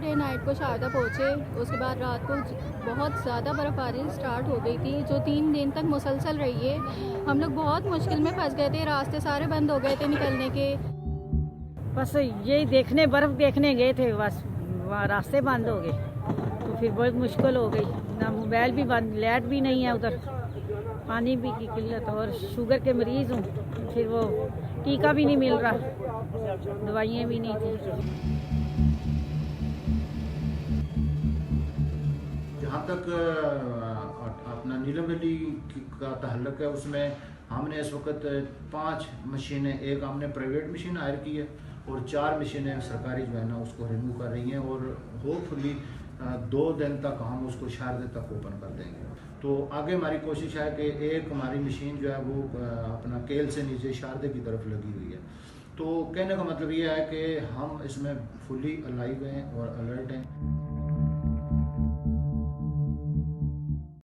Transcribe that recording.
Day night को शारदा पहुँचे, उसके बाद रात को बहुत ज़्यादा बर्फ़बारी स्टार्ट हो गई थी जो 3 दिन तक मुसलसल रही है। हम लोग बहुत मुश्किल में फंस गए थे, रास्ते सारे बंद हो गए थे निकलने के। बस यही देखने, बर्फ़ देखने गए थे, बस वहाँ रास्ते बंद हो गए तो फिर बहुत मुश्किल हो गई। ना मोबाइल भी बंद, लाइट भी नहीं है उधर, पानी भी की किल्लत, और शुगर के मरीज़ हूँ, फिर वो टीका भी नहीं मिल रहा, दवाइयाँ भी नहीं थी। जहाँ तक अपना नीलम वैली का ताल्लुक है, उसमें हमने इस वक्त 5 मशीनें, एक हमने प्राइवेट मशीन हायर की है और 4 मशीनें सरकारी जो है ना उसको रिमूव कर रही हैं, और होपफुली 2 दिन तक हम उसको शारदे तक ओपन कर देंगे। तो आगे हमारी कोशिश है कि एक हमारी मशीन जो है वो अपना केल से नीचे शारदे की तरफ लगी हुई है। तो कहने का मतलब ये है कि हम इसमें फुली अलाइव हैं और अलर्ट हैं।